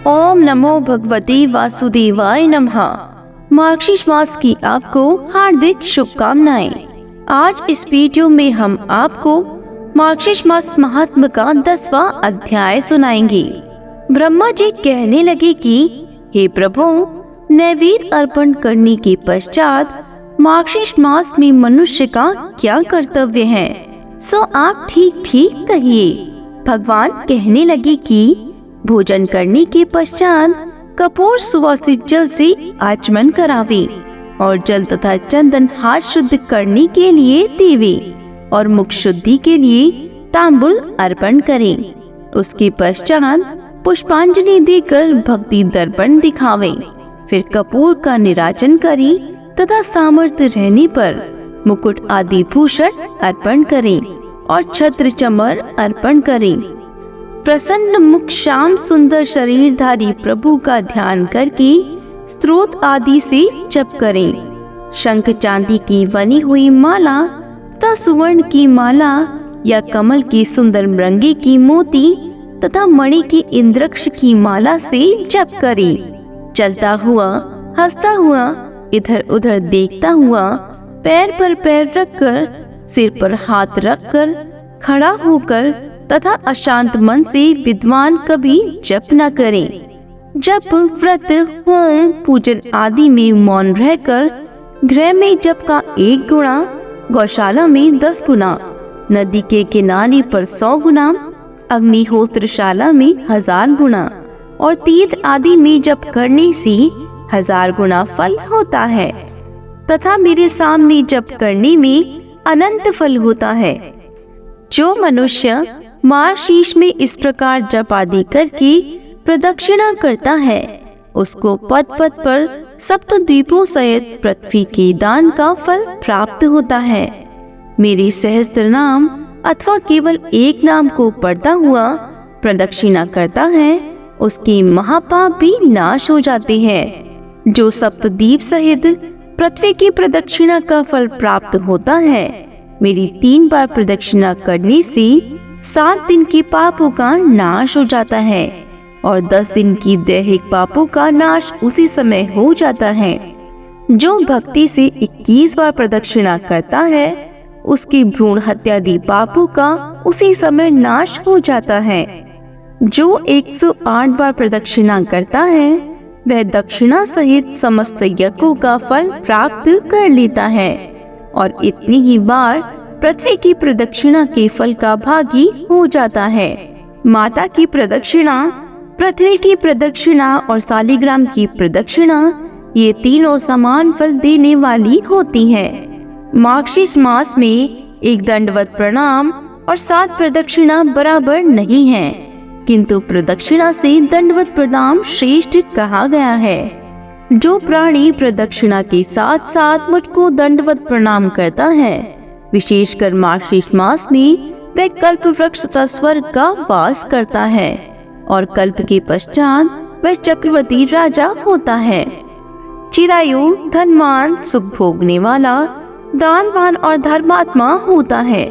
ओम नमो भगवते वासुदेवाय नमः। मार्गशीर्ष मास की आपको हार्दिक शुभकामनाएं। आज इस वीडियो में हम आपको मार्गशीर्ष मास महात्म्य का 10वां अध्याय सुनाएंगे। ब्रह्मा जी कहने लगे कि हे प्रभु, नैवेद्य अर्पण करने के पश्चात मार्गशीर्ष मास में मनुष्य का क्या कर्तव्य है, सो आप ठीक ठीक कहिए। भगवान कहने लगे कि भोजन करने के पश्चात कपूर सुवासित जल से आचमन करावे और जल तथा चंदन हाथ शुद्ध करने के लिए देवे और मुख शुद्धि के लिए तांबुल अर्पण करें। उसके पश्चात पुष्पांजलि देकर भक्ति दर्पण दिखावे। फिर कपूर का निराजन करें तथा सामर्थ्य रहने पर मुकुट आदि भूषण अर्पण करें और छत्र चमर अर्पण करें। प्रसन्न मुख श्याम सुंदर शरीरधारी प्रभु का ध्यान करके स्तोत्र आदि से जप करें। शंख चांदी की बनी हुई माला तथा सुवर्ण की माला या कमल की सुंदर मृंगे की मोती तथा मणि की इंद्रक्ष की माला से जप करें। चलता हुआ, हंसता हुआ, इधर उधर देखता हुआ, पैर पर पैर रखकर, सिर पर हाथ रखकर, खड़ा होकर तथा अशांत मन से विद्वान कभी जप न करें। जप, व्रत, होम, पूजन आदि में मौन रहकर गृह में जप का 1 गुना, गौशाला में 10 गुना, नदी के किनारे पर 100 गुना, अग्निहोत्रशाला में 1000 गुना और तीर्थ आदि में जप करने से 1000 गुना फल होता है तथा मेरे सामने जप करने में अनंत फल होता है। जो मनुष्य मार्गशीर्ष में इस प्रकार जप आदि करके प्रदक्षिणा करता है, उसको पद पद पर सप्तद्वीपों सहित पृथ्वी के दान का फल प्राप्त होता है। मेरे सहस्त्र नाम अथवा केवल एक नाम को पढ़ता हुआ प्रदक्षिणा करता है, उसके महापाप भी नाश हो जाते हैं। जो सप्तद्वीप सहित पृथ्वी की प्रदक्षिणा का फल प्राप्त होता है, मेरी 3 बार प्रदक्षिणा करने से 7 दिन के पापों का नाश हो जाता है और 10 दिन की दैहिक पापों का नाश उसी समय हो जाता है। जो भक्ति से 21 बार प्रदक्षिणा करता है, उसकी भ्रूण हत्यादि पापों का उसी समय नाश हो जाता है। जो 108 बार प्रदक्षिणा करता है, वह दक्षिणा सहित समस्त यज्ञों का फल प्राप्त कर लेता है और इतनी ही बार पृथ्वी की प्रदक्षिणा के फल का भागी हो जाता है। माता की प्रदक्षिणा, पृथ्वी की प्रदक्षिणा और शालिग्राम की प्रदक्षिणा, ये तीनों समान फल देने वाली होती हैं। मार्गशीर्ष मास में 1 दंडवत प्रणाम और 7 प्रदक्षिणा बराबर नहीं है, किंतु प्रदक्षिणा से दंडवत प्रणाम श्रेष्ठ कहा गया है। जो प्राणी प्रदक्षिणा के साथ साथ मुझको दंडवत प्रणाम करता है, विशेषकर मार्गशीर्ष मास में, वह कल्प वृक्ष तथा स्वर्ग का वास करता है और कल्प के पश्चात वह चक्रवर्ती राजा होता है। चिरायु, धनवान, सुख भोगने वाला, दानवान और धर्मात्मा होता है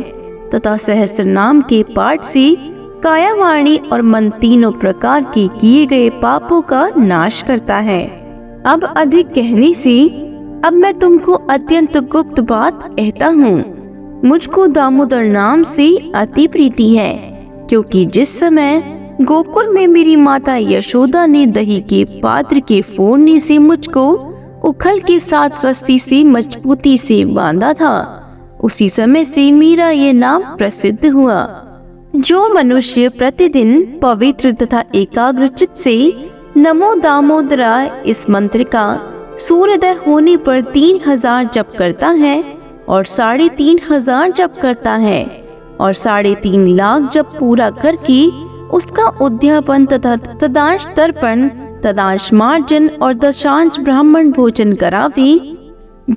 तथा सहस्त्र नाम के पाठ से काया, वाणी और मन तीनों प्रकार के किए गए पापों का नाश करता है। अब अधिक कहने से अब मैं तुमको अत्यंत गुप्त बात कहता हूँ। मुझको दामोदर नाम से अति प्रीति है, क्योंकि जिस समय गोकुल में मेरी माता यशोदा ने दही के पात्र के फोड़ने से मुझको उखल के साथ रस्सी से मजबूती से बांधा था, उसी समय से मेरा ये नाम प्रसिद्ध हुआ। जो मनुष्य प्रतिदिन पवित्र तथा एकाग्रचित्त से नमो दामोदराय इस मंत्र का सूर्योदय होने पर 3000 जप करता है और 3500 जप करता है और 3.5 लाख जप पूरा करके उसका उद्यापन तथा तदांश तर्पण, तदांश मार्जन और दशांश ब्राह्मण भोजन करावे।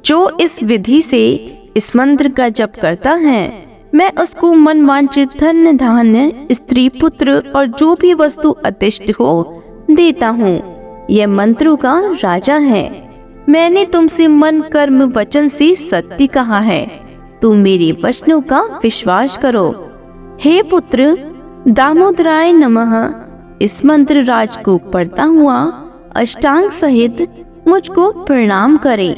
जो इस विधि से इस मंत्र का जप करता है, मैं उसको मन वांछित धन धान्य, स्त्री, पुत्र और जो भी वस्तु अतिष्ट हो देता हूँ। यह मंत्रों का राजा है। मैंने तुमसे मन कर्म वचन से सत्य कहा है, तुम मेरे वचनों का विश्वास करो। हे पुत्र दामोदराय नमः, इस मंत्र राज को पढ़ता हुआ अष्टांग सहित मुझको प्रणाम करे।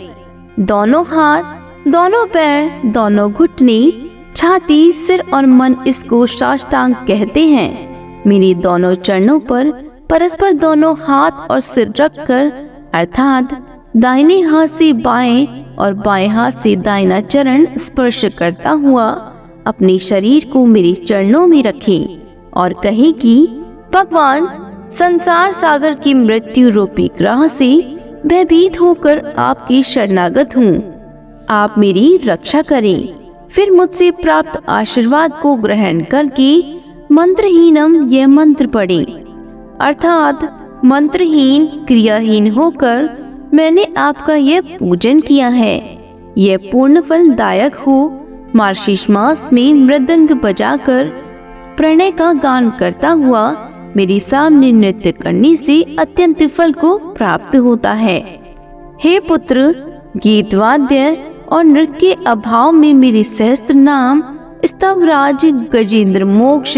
दोनों हाथ, दोनों पैर, दोनों घुटने, छाती, सिर और मन इसको साष्टांग कहते हैं। मेरी दोनों चरणों पर परस्पर दोनों हाथ और सिर रखकर, अर्थात दाहिने हाथ से बाएं और बाएं हाथ से दाहिना चरण स्पर्श करता हुआ अपने शरीर को मेरे चरणों में रखे और कहे कि भगवान, संसार सागर की मृत्यु रूपी ग्रह से भयभीत होकर आपकी शरणागत हूँ। आप मेरी रक्षा करें। फिर मुझसे प्राप्त आशीर्वाद को ग्रहण करके मंत्रहीनम यह मंत्र पढ़े, अर्थात मंत्रहीन क्रियाहीन होकर मैंने आपका यह पूजन किया है। यह पूर्ण फलदायक हो। मार्गशीर्ष मास में मृदंग बजाकर प्रणय का गान करता हुआ मेरे सामने नृत्य करने से अत्यंत फल को प्राप्त होता है। हे पुत्र, गीत वाद्य और नृत्य के अभाव में मेरे सहस्त्र नाम, स्तवराज, गजेंद्र मोक्ष,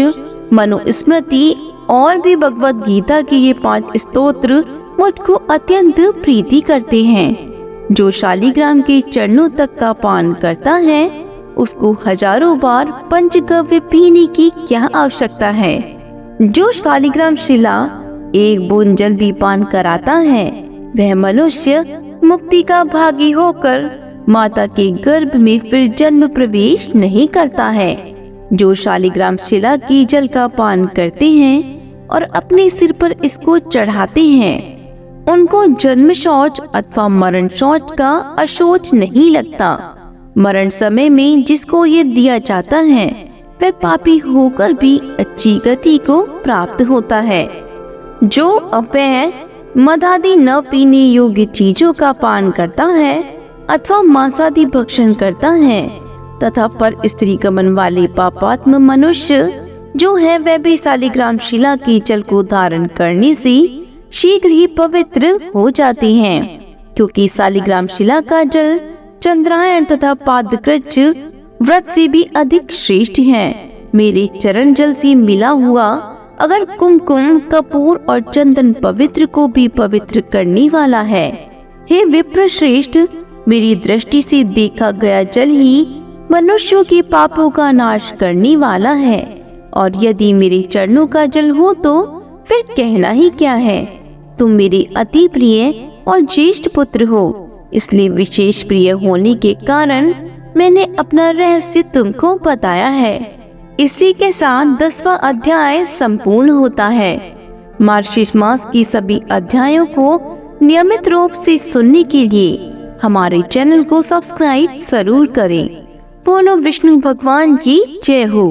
मनुस्मृति और भी भगवत गीता के ये 5 स्तोत्र मुझको अत्यंत प्रीति करते हैं। जो शालिग्राम के चरणों तक का पान करता है उसको हजारों बार पंचगव्य पीने की क्या आवश्यकता है। जो शालिग्राम शिला एक बूंद जल भी पान कराता है वह मनुष्य मुक्ति का भागी होकर माता के गर्भ में फिर जन्म प्रवेश नहीं करता है। जो शालिग्राम शिला की जल का पान करते हैं और अपने सिर पर इसको चढ़ाते हैं उनको जन्म शौच अथवा मरण शौच का अशोच नहीं लगता। मरण समय में जिसको ये दिया जाता है वह पापी होकर भी अच्छी गति को प्राप्त होता है। जो अपेय, मद आदि न पीने योग्य चीजों का पान करता है अथवा मांसादि भक्षण करता है तथा पर स्त्री गमन वाले पापात्म मनुष्य जो है वह भी शालिग्राम शिला की जल को धारण करने से शीघ्र ही पवित्र हो जाते हैं, क्योंकि शालिग्राम शिला का जल चंद्रायण तथा पादकृच व्रत से भी अधिक श्रेष्ठ है। मेरे चरण जल से मिला हुआ अगर कुमकुम, कपूर और चंदन पवित्र को भी पवित्र करने वाला है। हे विप्र श्रेष्ठ, मेरी दृष्टि से देखा गया जल ही मनुष्यों के पापों का नाश करने वाला है, और यदि मेरे चरणों का जल हो तो फिर कहना ही क्या है। तुम मेरे अति प्रिय और ज्येष्ठ पुत्र हो, इसलिए विशेष प्रिय होने के कारण मैंने अपना रहस्य तुमको बताया है। इसी के साथ 10वां अध्याय संपूर्ण होता है। मार्गशीर्ष मास की सभी अध्यायों को नियमित रूप से सुनने के लिए हमारे चैनल को सब्सक्राइब जरूर करें। बोलो विष्णु भगवान की जय हो।